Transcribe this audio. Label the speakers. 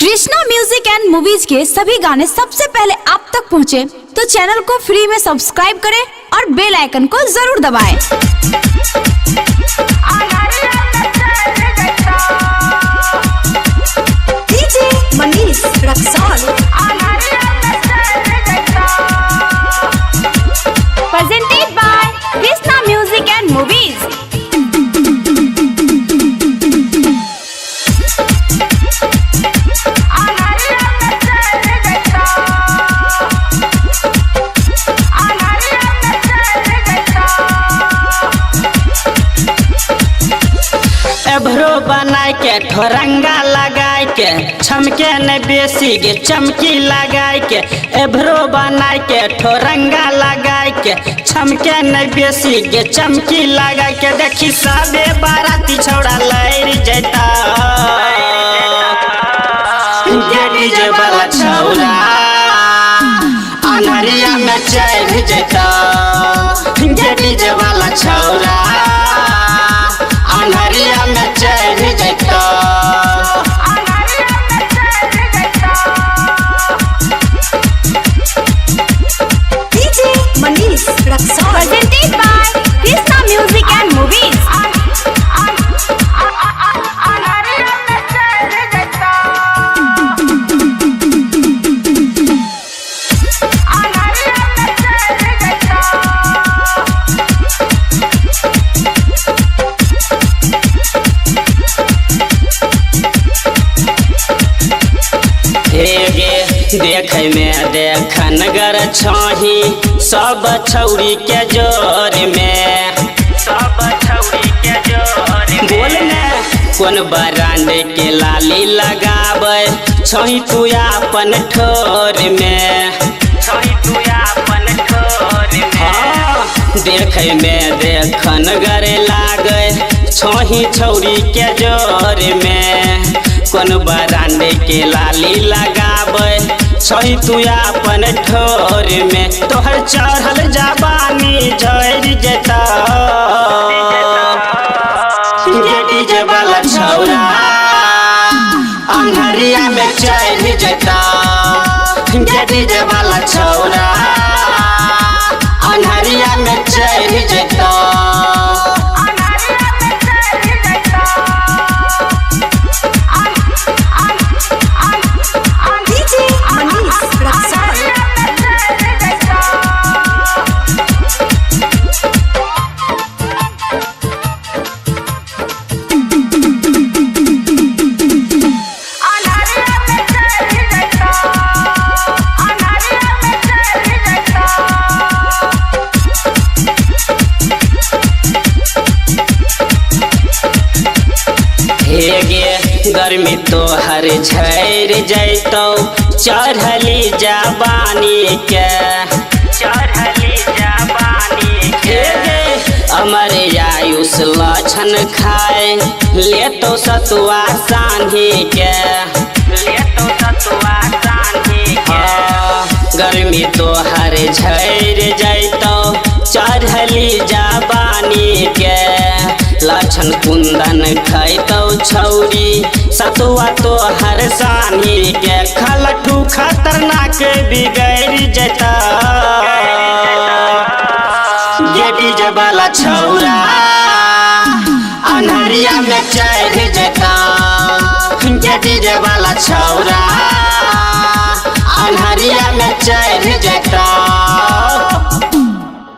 Speaker 1: Krishna music and movies के सभी गाने सबसे पहले आप तक पहुंचे तो चैनल को फ्री में सब्सक्राइब करें और बेल आइकन को जरूर दबाएं। DJ Manish Raxaul presented by Krishna music and movies.
Speaker 2: एभरो बनाए के ठोरंगा लगाए के छमके न बेसी गे चमकी लगाए के एभरो बनाए के ठोरंगा लगाए के छमके न बेसी गे चमकी लगाए के देखी सबे बाराती छौड़ा लैर जैता गे डीजे वाला छौड़ा अनहरिया में चढ़ जैता गे डीजे वाला छौड़ा अनहरिया में चढ़ जैता।
Speaker 1: DJ Manish Raxaul presented by Krishna music and movies.
Speaker 2: देखे में देखन गर छही सब छौरी के जोर में सब छौरी के जोर में बोल ने कौन बरांड के लाली लगावे छही तू अपन ठोर में छही तू अपन ठोर में हाँ देखे में देखन गर लागे छही छौरी के जोर में कौन बरांड के लाली लगावे छही तू अपन ठोर में तोहर चढ़ल जवानी झड़ जेता डीजे वाला छौड़ा अनहरिया में चढ़ जेता डीजे वाला छौड़ा अनहरिया में चढ़ जेता। गर्मी तो हर झड़ जैतो चढ़ली जवानी के चढ़ली जवानी के अमर आयुष लक्षण खाए ले तो सतुआ सानी के ले तो सतुआ सानी के गर्मी तो हर झड़ जैतो चढ़ली जवानी के लक्षण कुंदन खैतो छौरी सतुआ तो हर सानी के खलठू खतरनाक बिगड़ जता ये डीजे वाला छौरा अनहरिया में चढ़ जता ये डीजे वाला छौरा अनहरिया में चढ़ जता।